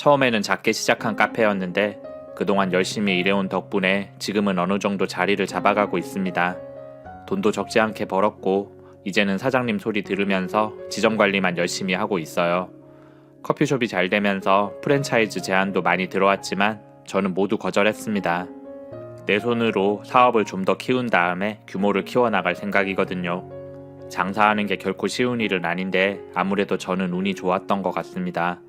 처음에는 작게 시작한 카페였는데 그동안 열심히 일해온 덕분에 지금은 어느 정도 자리를 잡아가고 있습니다. 돈도 적지 않게 벌었고 이제는 사장님 소리 들으면서 지점 관리만 열심히 하고 있어요. 커피숍이 잘 되면서 프랜차이즈 제안도 많이 들어왔지만 저는 모두 거절했습니다. 내 손으로 사업을 좀 더 키운 다음에 규모를 키워나갈 생각이거든요. 장사하는 게 결코 쉬운 일은 아닌데 아무래도 저는 운이 좋았던 것 같습니다.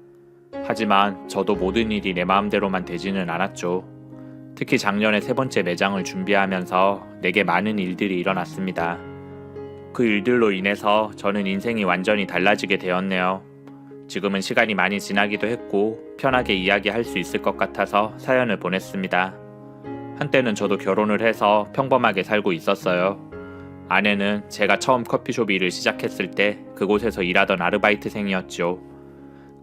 하지만 저도 모든 일이 내 마음대로만 되지는 않았죠. 특히 작년에 세 번째 매장을 준비하면서 내게 많은 일들이 일어났습니다. 그 일들로 인해서 저는 인생이 완전히 달라지게 되었네요. 지금은 시간이 많이 지나기도 했고 편하게 이야기할 수 있을 것 같아서 사연을 보냈습니다. 한때는 저도 결혼을 해서 평범하게 살고 있었어요. 아내는 제가 처음 커피숍 일을 시작했을 때 그곳에서 일하던 아르바이트생이었죠.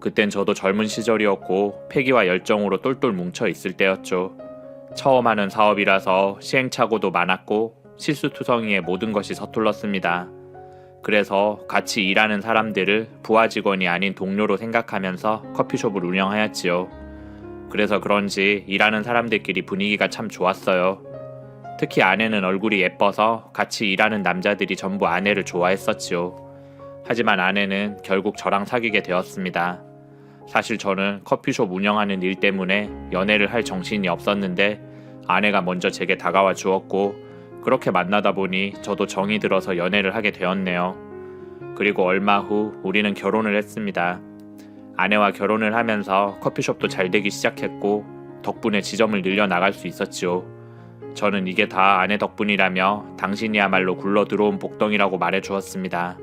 그땐 저도 젊은 시절이었고 패기와 열정으로 똘똘 뭉쳐 있을 때였죠. 처음 하는 사업이라서 시행착오도 많았고 실수투성이에 모든 것이 서툴렀습니다. 그래서 같이 일하는 사람들을 부하 직원이 아닌 동료로 생각하면서 커피숍을 운영하였지요. 그래서 그런지 일하는 사람들끼리 분위기가 참 좋았어요. 특히 아내는 얼굴이 예뻐서 같이 일하는 남자들이 전부 아내를 좋아했었지요. 하지만 아내는 결국 저랑 사귀게 되었습니다. 사실 저는 커피숍 운영하는 일 때문에 연애를 할 정신이 없었는데 아내가 먼저 제게 다가와 주었고 그렇게 만나다 보니 저도 정이 들어서 연애를 하게 되었네요. 그리고 얼마 후 우리는 결혼을 했습니다. 아내와 결혼을 하면서 커피숍도 잘 되기 시작했고 덕분에 지점을 늘려나갈 수 있었지요. 저는 이게 다 아내 덕분이라며 당신이야말로 굴러 들어온 복덩이라고 말해주었습니다.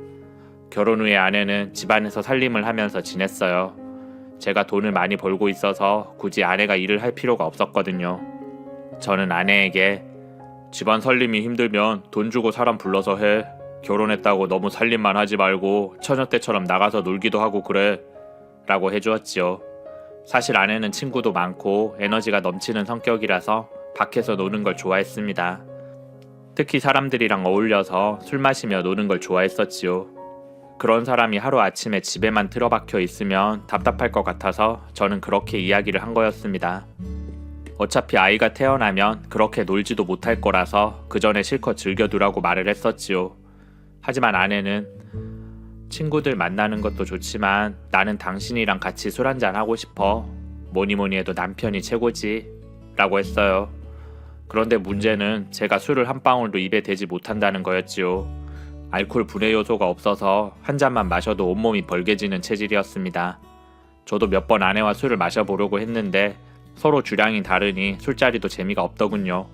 결혼 후에 아내는 집안에서 살림을 하면서 지냈어요. 제가 돈을 많이 벌고 있어서 굳이 아내가 일을 할 필요가 없었거든요. 저는 아내에게 집안 살림이 힘들면 돈 주고 사람 불러서 해. 결혼했다고 너무 살림만 하지 말고 처녀 때처럼 나가서 놀기도 하고 그래. 라고 해주었지요. 사실 아내는 친구도 많고 에너지가 넘치는 성격이라서 밖에서 노는 걸 좋아했습니다. 특히 사람들이랑 어울려서 술 마시며 노는 걸 좋아했었지요. 그런 사람이 하루아침에 집에만 틀어박혀 있으면 답답할 것 같아서 저는 그렇게 이야기를 한 거였습니다. 어차피 아이가 태어나면 그렇게 놀지도 못할 거라서 그 전에 실컷 즐겨두라고 말을 했었지요. 하지만 아내는 친구들 만나는 것도 좋지만 나는 당신이랑 같이 술 한잔 하고 싶어. 뭐니뭐니 해도 남편이 최고지. 라고 했어요. 그런데 문제는 제가 술을 한 방울도 입에 대지 못한다는 거였지요. 알코올 분해 요소가 없어서 한 잔만 마셔도 온몸이 벌개지는 체질이었습니다. 저도 몇 번 아내와 술을 마셔보려고 했는데 서로 주량이 다르니 술자리도 재미가 없더군요.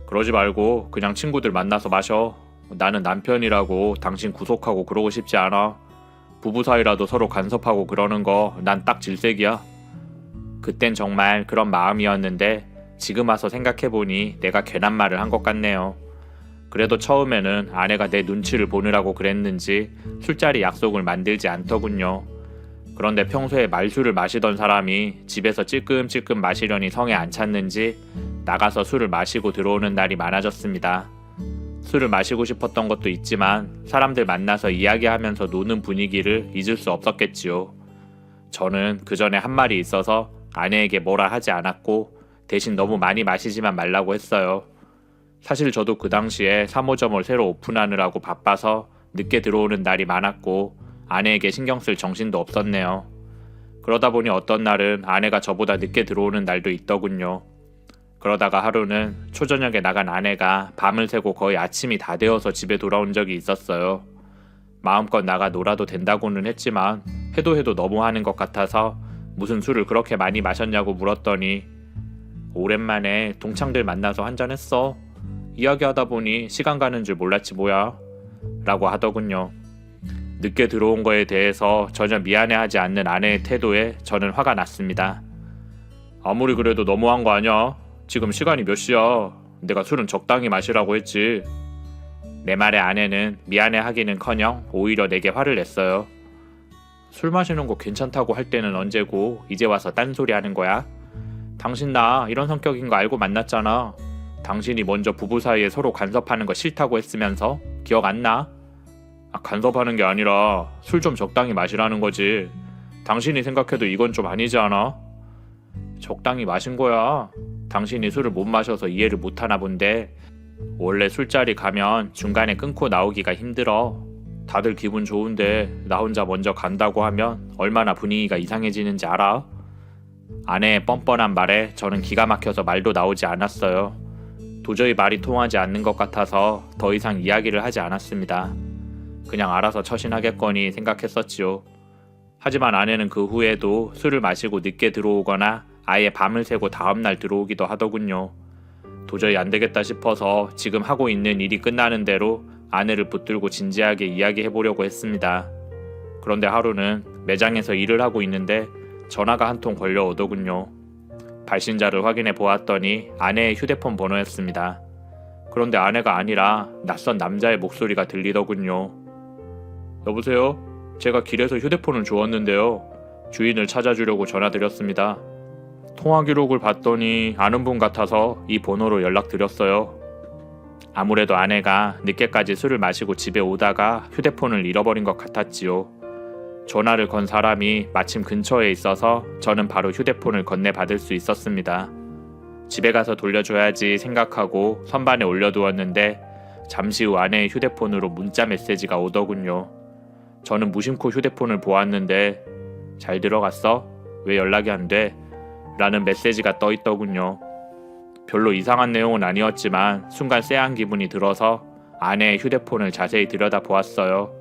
그러지 말고 그냥 친구들 만나서 마셔. 나는 남편이라고 당신 구속하고 그러고 싶지 않아. 부부 사이라도 서로 간섭하고 그러는 거 난 딱 질색이야. 그땐 정말 그런 마음이었는데 지금 와서 생각해보니 내가 괜한 말을 한 것 같네요. 그래도 처음에는 아내가 내 눈치를 보느라고 그랬는지 술자리 약속을 만들지 않더군요. 그런데 평소에 말술을 마시던 사람이 집에서 찔끔찔끔 마시려니 성에 안 찼는지 나가서 술을 마시고 들어오는 날이 많아졌습니다. 술을 마시고 싶었던 것도 있지만 사람들 만나서 이야기하면서 노는 분위기를 잊을 수 없었겠지요. 저는 그 전에 한 말이 있어서 아내에게 뭐라 하지 않았고 대신 너무 많이 마시지만 말라고 했어요. 사실 저도 그 당시에 3호점을 새로 오픈하느라고 바빠서 늦게 들어오는 날이 많았고 아내에게 신경 쓸 정신도 없었네요. 그러다 보니 어떤 날은 아내가 저보다 늦게 들어오는 날도 있더군요. 그러다가 하루는 초저녁에 나간 아내가 밤을 새고 거의 아침이 다 되어서 집에 돌아온 적이 있었어요. 마음껏 나가 놀아도 된다고는 했지만 해도 너무 하는 것 같아서 무슨 술을 그렇게 많이 마셨냐고 물었더니 오랜만에 동창들 만나서 한잔했어. 이야기하다 보니 시간 가는 줄 몰랐지 뭐야. 라고 하더군요. 늦게 들어온 거에 대해서 전혀 미안해하지 않는 아내의 태도에 저는 화가 났습니다. 아무리 그래도 너무한 거 아니야? 지금 시간이 몇 시야? 내가 술은 적당히 마시라고 했지. 내 말에 아내는 미안해하기는커녕 오히려 내게 화를 냈어요. 술 마시는 거 괜찮다고 할 때는 언제고 이제 와서 딴소리 하는 거야? 당신 나 이런 성격인 거 알고 만났잖아. 당신이 먼저 부부 사이에 서로 간섭하는 거 싫다고 했으면서 기억 안 나? 간섭하는 게 아니라 술 좀 적당히 마시라는 거지. 당신이 생각해도 이건 좀 아니지 않아? 적당히 마신 거야. 당신이 술을 못 마셔서 이해를 못 하나 본데 원래 술자리 가면 중간에 끊고 나오기가 힘들어. 다들 기분 좋은데 나 혼자 먼저 간다고 하면 얼마나 분위기가 이상해지는지 알아? 아내의 뻔뻔한 말에 저는 기가 막혀서 말도 나오지 않았어요. 도저히 말이 통하지 않는 것 같아서 더 이상 이야기를 하지 않았습니다. 그냥 알아서 처신하겠거니 생각했었지요. 하지만 아내는 그 후에도 술을 마시고 늦게 들어오거나 아예 밤을 새고 다음날 들어오기도 하더군요. 도저히 안 되겠다 싶어서 지금 하고 있는 일이 끝나는 대로 아내를 붙들고 진지하게 이야기해보려고 했습니다. 그런데 하루는 매장에서 일을 하고 있는데 전화가 한 통 걸려오더군요. 발신자를 확인해 보았더니 아내의 휴대폰 번호였습니다. 그런데 아내가 아니라 낯선 남자의 목소리가 들리더군요. 여보세요? 제가 길에서 휴대폰을 주웠는데요. 주인을 찾아주려고 전화드렸습니다. 통화 기록을 봤더니 아는 분 같아서 이 번호로 연락드렸어요. 아무래도 아내가 늦게까지 술을 마시고 집에 오다가 휴대폰을 잃어버린 것 같았지요. 전화를 건 사람이 마침 근처에 있어서 저는 바로 휴대폰을 건네받을 수 있었습니다. 집에 가서 돌려줘야지 생각하고 선반에 올려두었는데 잠시 후 아내의 휴대폰으로 문자 메시지가 오더군요. 저는 무심코 휴대폰을 보았는데 잘 들어갔어? 왜 연락이 안 돼? 라는 메시지가 떠있더군요. 별로 이상한 내용은 아니었지만 순간 쎄한 기분이 들어서 아내의 휴대폰을 자세히 들여다보았어요.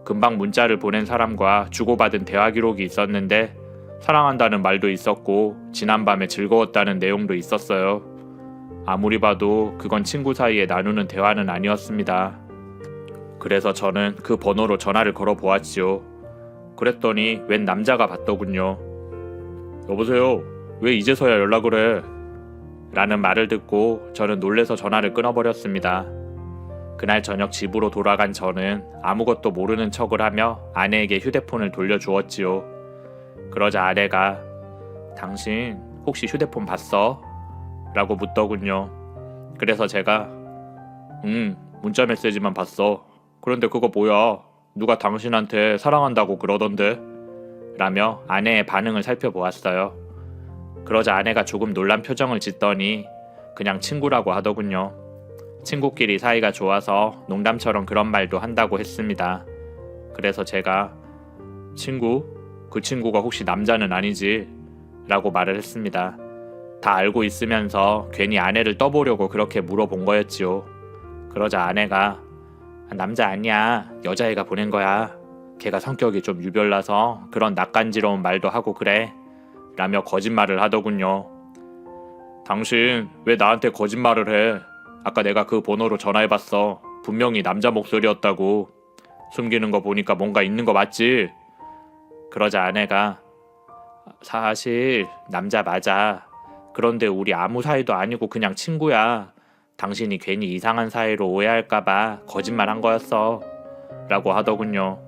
금방 문자를 보낸 사람과 주고받은 대화 기록이 있었는데 사랑한다는 말도 있었고 지난밤에 즐거웠다는 내용도 있었어요. 아무리 봐도 그건 친구 사이에 나누는 대화는 아니었습니다. 그래서 저는 그 번호로 전화를 걸어 보았지요. 그랬더니 웬 남자가 받더군요. 여보세요? 왜 이제서야 연락을 해? 라는 말을 듣고 저는 놀래서 전화를 끊어버렸습니다. 그날 저녁 집으로 돌아간 저는 아무것도 모르는 척을 하며 아내에게 휴대폰을 돌려주었지요. 그러자 아내가 당신 혹시 휴대폰 봤어? 라고 묻더군요. 그래서 제가 문자 메시지만 봤어. 그런데 그거 뭐야? 누가 당신한테 사랑한다고 그러던데? 라며 아내의 반응을 살펴보았어요. 그러자 아내가 조금 놀란 표정을 짓더니 그냥 친구라고 하더군요. 친구끼리 사이가 좋아서 농담처럼 그런 말도 한다고 했습니다. 그래서 제가 친구? 그 친구가 혹시 남자는 아니지? 라고 말을 했습니다. 다 알고 있으면서 괜히 아내를 떠보려고 그렇게 물어본 거였지요. 그러자 아내가 남자 아니야. 여자애가 보낸 거야. 걔가 성격이 좀 유별나서 그런 낯간지러운 말도 하고 그래. 라며 거짓말을 하더군요. 당신 왜 나한테 거짓말을 해? 아까 내가 그 번호로 전화해봤어. 분명히 남자 목소리였다고. 숨기는 거 보니까 뭔가 있는 거 맞지? 그러자 아내가 사실 남자 맞아. 그런데 우리 아무 사이도 아니고 그냥 친구야. 당신이 괜히 이상한 사이로 오해할까봐 거짓말한 거였어. 라고 하더군요.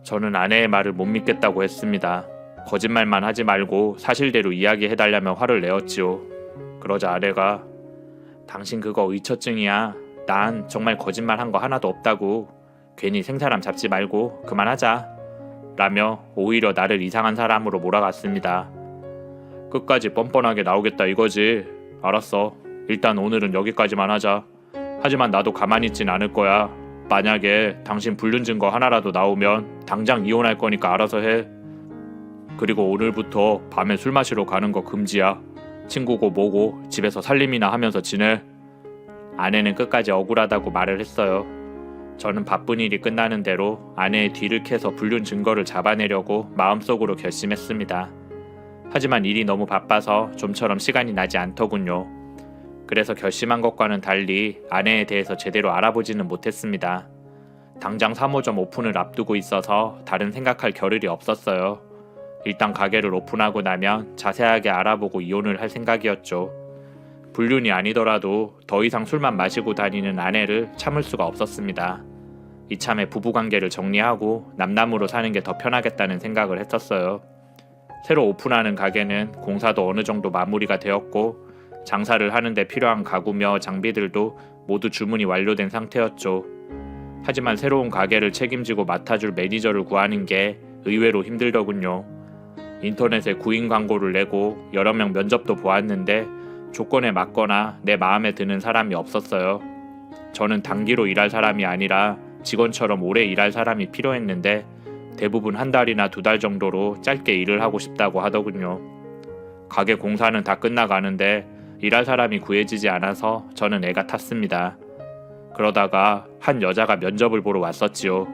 저는 아내의 말을 못 믿겠다고 했습니다. 거짓말만 하지 말고 사실대로 이야기해달라며 화를 내었지요. 그러자 아내가 당신 그거 의처증이야. 난 정말 거짓말한 거 하나도 없다고. 괜히 생사람 잡지 말고 그만하자. 라며 오히려 나를 이상한 사람으로 몰아갔습니다. 끝까지 뻔뻔하게 나오겠다 이거지. 알았어. 일단 오늘은 여기까지만 하자. 하지만 나도 가만히 있진 않을 거야. 만약에 당신 불륜 증거 하나라도 나오면 당장 이혼할 거니까 알아서 해. 그리고 오늘부터 밤에 술 마시러 가는 거 금지야. 친구고 뭐고 집에서 살림이나 하면서 지내. 아내는 끝까지 억울하다고 말을 했어요. 저는 바쁜 일이 끝나는 대로 아내의 뒤를 캐서 불륜 증거를 잡아내려고 마음속으로 결심했습니다. 하지만 일이 너무 바빠서 좀처럼 시간이 나지 않더군요. 그래서 결심한 것과는 달리 아내에 대해서 제대로 알아보지는 못했습니다. 당장 3호점 오픈을 앞두고 있어서 다른 생각할 겨를이 없었어요. 일단 가게를 오픈하고 나면 자세하게 알아보고 이혼을 할 생각이었죠. 불륜이 아니더라도 더 이상 술만 마시고 다니는 아내를 참을 수가 없었습니다. 이참에 부부관계를 정리하고 남남으로 사는 게 더 편하겠다는 생각을 했었어요. 새로 오픈하는 가게는 공사도 어느 정도 마무리가 되었고 장사를 하는데 필요한 가구며 장비들도 모두 주문이 완료된 상태였죠. 하지만 새로운 가게를 책임지고 맡아줄 매니저를 구하는 게 의외로 힘들더군요. 인터넷에 구인 광고를 내고 여러 명 면접도 보았는데 조건에 맞거나 내 마음에 드는 사람이 없었어요. 저는 단기로 일할 사람이 아니라 직원처럼 오래 일할 사람이 필요했는데 대부분 한 달이나 2달 정도로 짧게 일을 하고 싶다고 하더군요. 가게 공사는 다 끝나가는데 일할 사람이 구해지지 않아서 저는 애가 탔습니다. 그러다가 한 여자가 면접을 보러 왔었지요.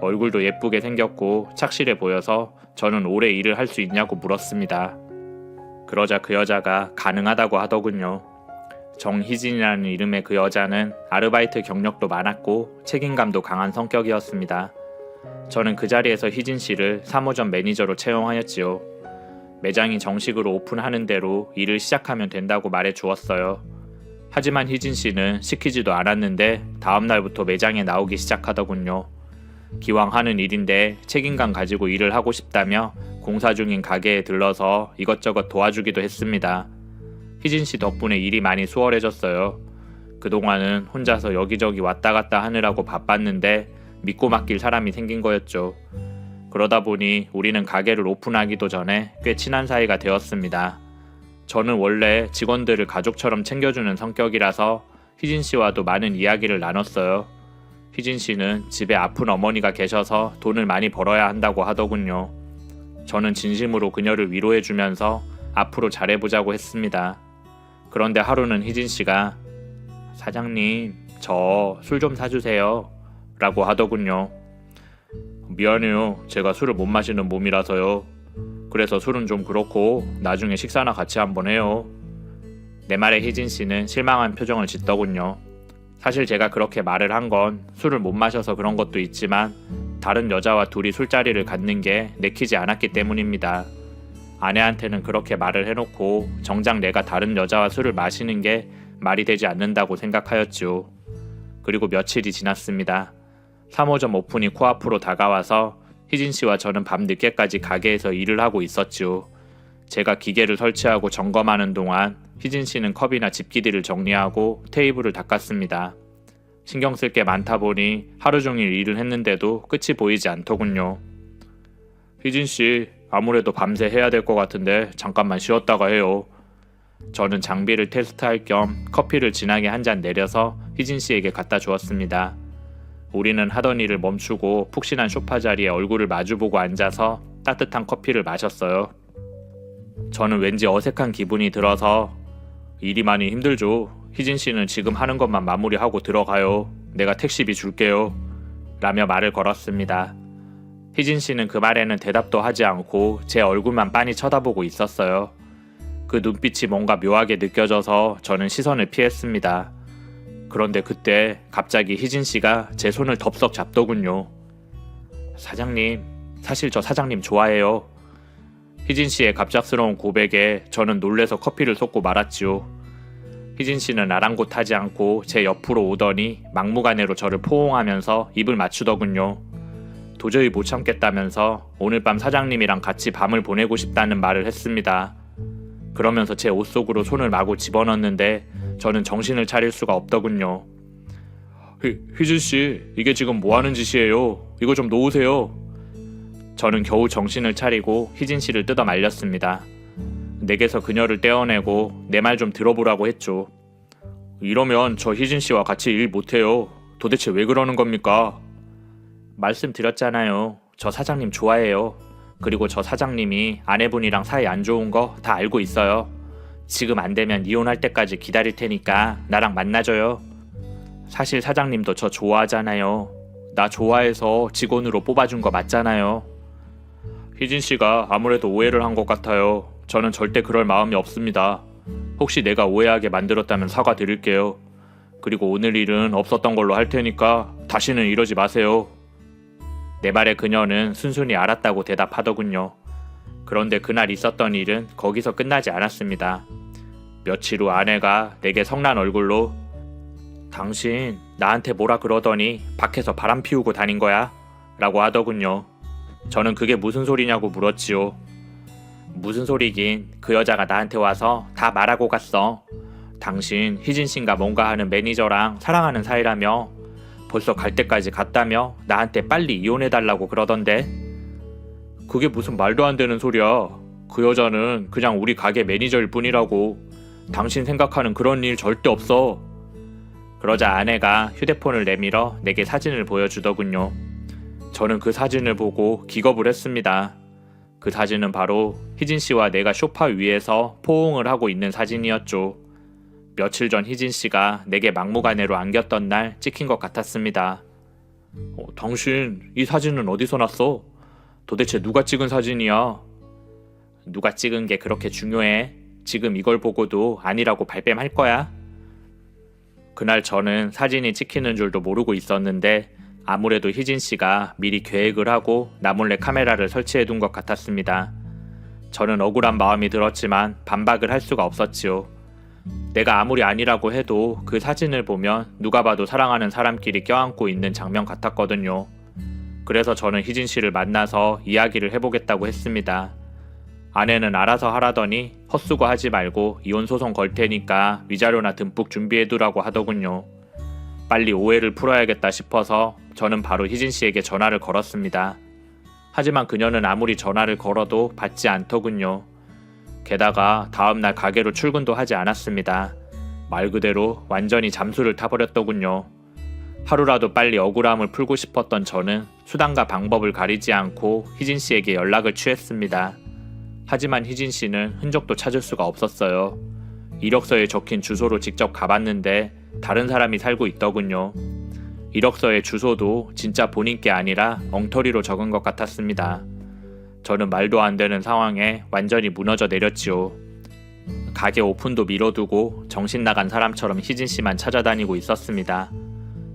얼굴도 예쁘게 생겼고 착실해 보여서 저는 오래 일을 할 수 있냐고 물었습니다. 그러자 그 여자가 가능하다고 하더군요. 정희진이라는 이름의 그 여자는 아르바이트 경력도 많았고 책임감도 강한 성격이었습니다. 저는 그 자리에서 희진 씨를 3호점 매니저로 채용하였지요. 매장이 정식으로 오픈하는 대로 일을 시작하면 된다고 말해 주었어요. 하지만 희진 씨는 시키지도 않았는데 다음 날부터 매장에 나오기 시작하더군요. 기왕 하는 일인데 책임감 가지고 일을 하고 싶다며 공사 중인 가게에 들러서 이것저것 도와주기도 했습니다. 희진 씨 덕분에 일이 많이 수월해졌어요. 그동안은 혼자서 여기저기 왔다 갔다 하느라고 바빴는데 믿고 맡길 사람이 생긴 거였죠. 그러다 보니 우리는 가게를 오픈하기도 전에 꽤 친한 사이가 되었습니다. 저는 원래 직원들을 가족처럼 챙겨주는 성격이라서 희진 씨와도 많은 이야기를 나눴어요. 희진 씨는 집에 아픈 어머니가 계셔서 돈을 많이 벌어야 한다고 하더군요. 저는 진심으로 그녀를 위로해주면서 앞으로 잘해보자고 했습니다. 그런데 하루는 희진 씨가 사장님, 저 술 좀 사주세요 라고 하더군요. 미안해요. 제가 술을 못 마시는 몸이라서요. 그래서 술은 좀 그렇고 나중에 식사나 같이 한번 해요. 내 말에 희진 씨는 실망한 표정을 짓더군요. 사실 제가 그렇게 말을 한 건 술을 못 마셔서 그런 것도 있지만 다른 여자와 둘이 술자리를 갖는 게 내키지 않았기 때문입니다. 아내한테는 그렇게 말을 해놓고 정작 내가 다른 여자와 술을 마시는 게 말이 되지 않는다고 생각하였죠. 그리고 며칠이 지났습니다. 3호점 오픈이 코앞으로 다가와서 희진 씨와 저는 밤 늦게까지 가게에서 일을 하고 있었죠. 제가 기계를 설치하고 점검하는 동안 희진 씨는 컵이나 집기들을 정리하고 테이블을 닦았습니다. 신경 쓸 게 많다 보니 하루 종일 일을 했는데도 끝이 보이지 않더군요. 희진 씨, 아무래도 밤새 해야 될 것 같은데 잠깐만 쉬었다가 해요. 저는 장비를 테스트할 겸 커피를 진하게 한 잔 내려서 희진 씨에게 갖다 주었습니다. 우리는 하던 일을 멈추고 푹신한 소파 자리에 얼굴을 마주보고 앉아서 따뜻한 커피를 마셨어요. 저는 왠지 어색한 기분이 들어서 일이 많이 힘들죠. 희진 씨는 지금 하는 것만 마무리하고 들어가요. 내가 택시비 줄게요. 라며 말을 걸었습니다. 희진 씨는 그 말에는 대답도 하지 않고 제 얼굴만 빤히 쳐다보고 있었어요. 그 눈빛이 뭔가 묘하게 느껴져서 저는 시선을 피했습니다. 그런데 그때 갑자기 희진 씨가 제 손을 덥석 잡더군요. 사장님, 사실 저 사장님 좋아해요. 희진 씨의 갑작스러운 고백에 저는 놀래서 커피를 쏟고 말았지요. 희진 씨는 아랑곳하지 않고 제 옆으로 오더니 막무가내로 저를 포옹하면서 입을 맞추더군요. 도저히 못 참겠다면서 오늘 밤 사장님이랑 같이 밤을 보내고 싶다는 말을 했습니다. 그러면서 제 옷 속으로 손을 마구 집어넣는데 저는 정신을 차릴 수가 없더군요. 희진 씨, 이게 지금 뭐 하는 짓이에요? 이거 좀 놓으세요. 저는 겨우 정신을 차리고 희진 씨를 뜯어 말렸습니다. 내게서 그녀를 떼어내고 내 말 좀 들어보라고 했죠. 이러면 저 희진 씨와 같이 일 못해요. 도대체 왜 그러는 겁니까? 말씀드렸잖아요. 저 사장님 좋아해요. 그리고 저 사장님이 아내분이랑 사이 안 좋은 거 다 알고 있어요. 지금 안 되면 이혼할 때까지 기다릴 테니까 나랑 만나줘요. 사실 사장님도 저 좋아하잖아요. 나 좋아해서 직원으로 뽑아준 거 맞잖아요. 희진 씨가 아무래도 오해를 한 것 같아요. 저는 절대 그럴 마음이 없습니다. 혹시 내가 오해하게 만들었다면 사과드릴게요. 그리고 오늘 일은 없었던 걸로 할 테니까 다시는 이러지 마세요. 내 말에 그녀는 순순히 알았다고 대답하더군요. 그런데 그날 있었던 일은 거기서 끝나지 않았습니다. 며칠 후 아내가 내게 성난 얼굴로 당신 나한테 뭐라 그러더니 밖에서 바람 피우고 다닌 거야? 라고 하더군요. 저는 그게 무슨 소리냐고 물었지요. 무슨 소리긴, 그 여자가 나한테 와서 다 말하고 갔어. 당신 희진 씨인가 뭔가 하는 매니저랑 사랑하는 사이라며 벌써 갈 때까지 갔다며 나한테 빨리 이혼해달라고 그러던데. 그게 무슨 말도 안 되는 소리야. 그 여자는 그냥 우리 가게 매니저일 뿐이라고. 당신 생각하는 그런 일 절대 없어. 그러자 아내가 휴대폰을 내밀어 내게 사진을 보여주더군요. 저는 그 사진을 보고 기겁을 했습니다. 그 사진은 바로 희진 씨와 내가 소파 위에서 포옹을 하고 있는 사진이었죠. 며칠 전 희진 씨가 내게 막무가내로 안겼던 날 찍힌 것 같았습니다. 당신 이 사진은 어디서 났어? 도대체 누가 찍은 사진이야? 누가 찍은 게 그렇게 중요해? 지금 이걸 보고도 아니라고 발뺌할 거야? 그날 저는 사진이 찍히는 줄도 모르고 있었는데 아무래도 희진 씨가 미리 계획을 하고 나 몰래 카메라를 설치해 둔 것 같았습니다. 저는 억울한 마음이 들었지만 반박을 할 수가 없었지요. 내가 아무리 아니라고 해도 그 사진을 보면 누가 봐도 사랑하는 사람끼리 껴안고 있는 장면 같았거든요. 그래서 저는 희진 씨를 만나서 이야기를 해보겠다고 했습니다. 아내는 알아서 하라더니 헛수고하지 말고 이혼소송 걸 테니까 위자료나 듬뿍 준비해두라고 하더군요. 빨리 오해를 풀어야겠다 싶어서 저는 바로 희진 씨에게 전화를 걸었습니다. 하지만 그녀는 아무리 전화를 걸어도 받지 않더군요. 게다가 다음날 가게로 출근도 하지 않았습니다. 말 그대로 완전히 잠수를 타버렸더군요. 하루라도 빨리 억울함을 풀고 싶었던 저는 수단과 방법을 가리지 않고 희진 씨에게 연락을 취했습니다. 하지만 희진 씨는 흔적도 찾을 수가 없었어요. 이력서에 적힌 주소로 직접 가봤는데 다른 사람이 살고 있더군요. 이력서의 주소도 진짜 본인 게 아니라 엉터리로 적은 것 같았습니다. 저는 말도 안 되는 상황에 완전히 무너져 내렸지요. 가게 오픈도 미뤄두고 정신 나간 사람처럼 희진 씨만 찾아다니고 있었습니다.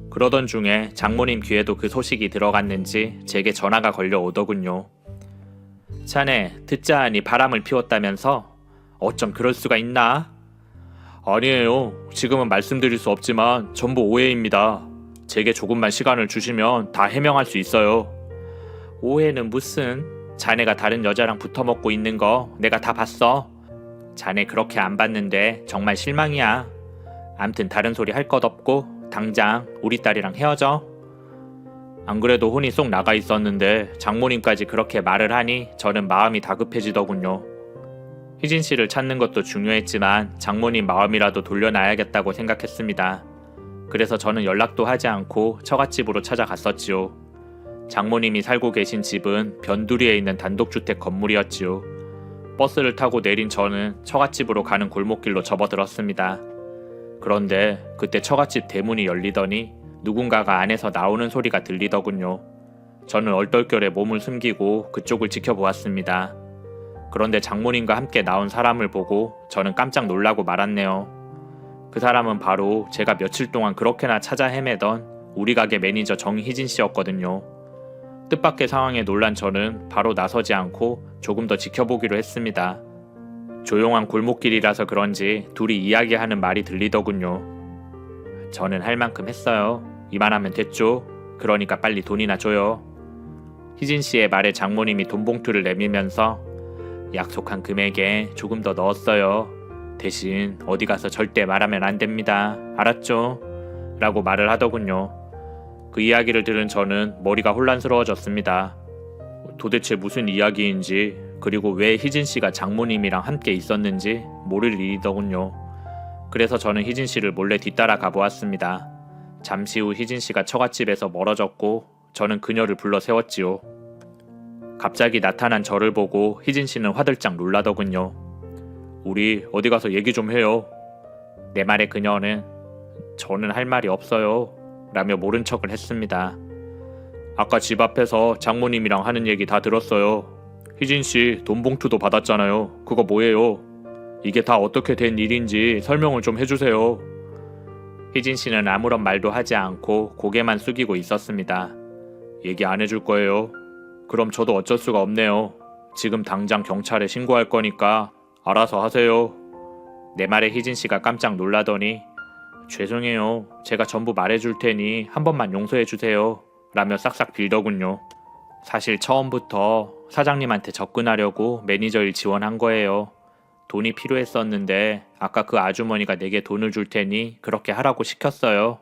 그러던 중에 장모님 귀에도 그 소식이 들어갔는지 제게 전화가 걸려오더군요. 자네 듣자 하니 바람을 피웠다면서? 어쩜 그럴 수가 있나? 아니에요. 지금은 말씀드릴 수 없지만 전부 오해입니다. 제게 조금만 시간을 주시면 다 해명할 수 있어요. 오해는 무슨? 자네가 다른 여자랑 붙어먹고 있는 거 내가 다 봤어. 자네 그렇게 안 봤는데 정말 실망이야. 암튼 다른 소리 할 것 없고 당장 우리 딸이랑 헤어져. 안 그래도 혼이 쏙 나가 있었는데 장모님까지 그렇게 말을 하니 저는 마음이 다급해지더군요. 희진 씨를 찾는 것도 중요했지만 장모님 마음이라도 돌려놔야겠다고 생각했습니다. 그래서 저는 연락도 하지 않고 처갓집으로 찾아갔었지요. 장모님이 살고 계신 집은 변두리에 있는 단독주택 건물이었지요. 버스를 타고 내린 저는 처갓집으로 가는 골목길로 접어들었습니다. 그런데 그때 처갓집 대문이 열리더니 누군가가 안에서 나오는 소리가 들리더군요. 저는 얼떨결에 몸을 숨기고 그쪽을 지켜보았습니다. 그런데 장모님과 함께 나온 사람을 보고 저는 깜짝 놀라고 말았네요. 그 사람은 바로 제가 며칠 동안 그렇게나 찾아 헤매던 우리 가게 매니저 정희진 씨였거든요. 뜻밖의 상황에 놀란 저는 바로 나서지 않고 조금 더 지켜보기로 했습니다. 조용한 골목길이라서 그런지 둘이 이야기하는 말이 들리더군요. 저는 할 만큼 했어요. 이만하면 됐죠. 그러니까 빨리 돈이나 줘요. 희진 씨의 말에 장모님이 돈 봉투를 내밀면서 약속한 금액에 조금 더 넣었어요. 대신 어디 가서 절대 말하면 안 됩니다. 알았죠? 라고 말을 하더군요. 그 이야기를 들은 저는 머리가 혼란스러워졌습니다. 도대체 무슨 이야기인지 그리고 왜 희진 씨가 장모님이랑 함께 있었는지 모를 일이더군요. 그래서 저는 희진 씨를 몰래 뒤따라 가보았습니다. 잠시 후 희진 씨가 처갓집에서 멀어졌고 저는 그녀를 불러 세웠지요. 갑자기 나타난 저를 보고 희진 씨는 화들짝 놀라더군요. 우리 어디 가서 얘기 좀 해요. 내 말에 그녀는 저는 할 말이 없어요 라며 모른 척을 했습니다. 아까 집 앞에서 장모님이랑 하는 얘기 다 들었어요. 희진 씨 돈 봉투도 받았잖아요. 그거 뭐예요? 이게 다 어떻게 된 일인지 설명을 좀 해주세요. 희진 씨는 아무런 말도 하지 않고 고개만 숙이고 있었습니다. 얘기 안 해줄 거예요? 그럼 저도 어쩔 수가 없네요. 지금 당장 경찰에 신고할 거니까 알아서 하세요. 내 말에 희진 씨가 깜짝 놀라더니 죄송해요. 제가 전부 말해줄 테니 한 번만 용서해 주세요. 라며 싹싹 빌더군요. 사실 처음부터 사장님한테 접근하려고 매니저 일 지원한 거예요. 돈이 필요했었는데 아까 그 아주머니가 내게 돈을 줄 테니 그렇게 하라고 시켰어요.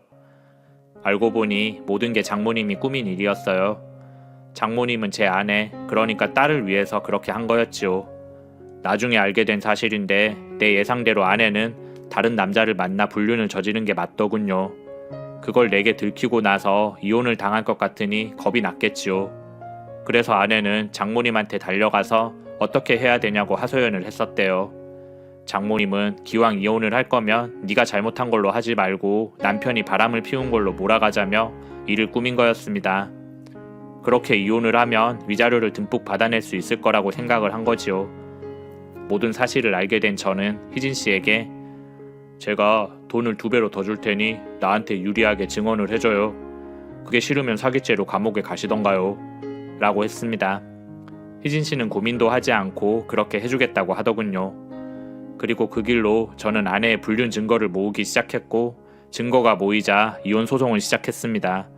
알고 보니 모든 게 장모님이 꾸민 일이었어요. 장모님은 제 아내, 그러니까 딸을 위해서 그렇게 한 거였지요. 나중에 알게 된 사실인데 내 예상대로 아내는 다른 남자를 만나 불륜을 저지른 게 맞더군요. 그걸 내게 들키고 나서 이혼을 당할 것 같으니 겁이 났겠지요. 그래서 아내는 장모님한테 달려가서 어떻게 해야 되냐고 하소연을 했었대요. 장모님은 기왕 이혼을 할 거면 네가 잘못한 걸로 하지 말고 남편이 바람을 피운 걸로 몰아가자며 이를 꾸민 거였습니다. 그렇게 이혼을 하면 위자료를 듬뿍 받아낼 수 있을 거라고 생각을 한 거지요. 모든 사실을 알게 된 저는 희진 씨에게 제가 돈을 2배로 더 줄 테니 나한테 유리하게 증언을 해줘요. 그게 싫으면 사기죄로 감옥에 가시던가요. 라고 했습니다. 희진 씨는 고민도 하지 않고 그렇게 해주겠다고 하더군요. 그리고 그 길로 저는 아내의 불륜 증거를 모으기 시작했고 증거가 모이자 이혼 소송을 시작했습니다.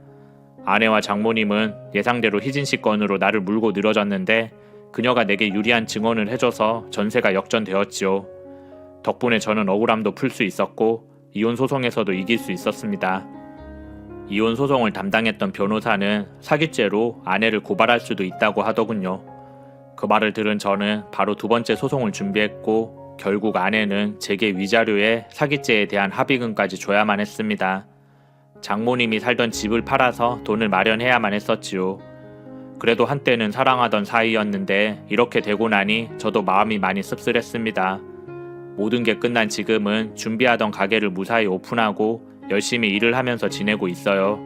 아내와 장모님은 예상대로 희진 씨 건으로 나를 물고 늘어졌는데 그녀가 내게 유리한 증언을 해줘서 전세가 역전되었지요. 덕분에 저는 억울함도 풀 수 있었고 이혼 소송에서도 이길 수 있었습니다. 이혼 소송을 담당했던 변호사는 사기죄로 아내를 고발할 수도 있다고 하더군요. 그 말을 들은 저는 바로 2번째 소송을 준비했고 결국 아내는 제게 위자료에 사기죄에 대한 합의금까지 줘야만 했습니다. 장모님이 살던 집을 팔아서 돈을 마련해야만 했었지요. 그래도 한때는 사랑하던 사이였는데 이렇게 되고 나니 저도 마음이 많이 씁쓸했습니다. 모든 게 끝난 지금은 준비하던 가게를 무사히 오픈하고 열심히 일을 하면서 지내고 있어요.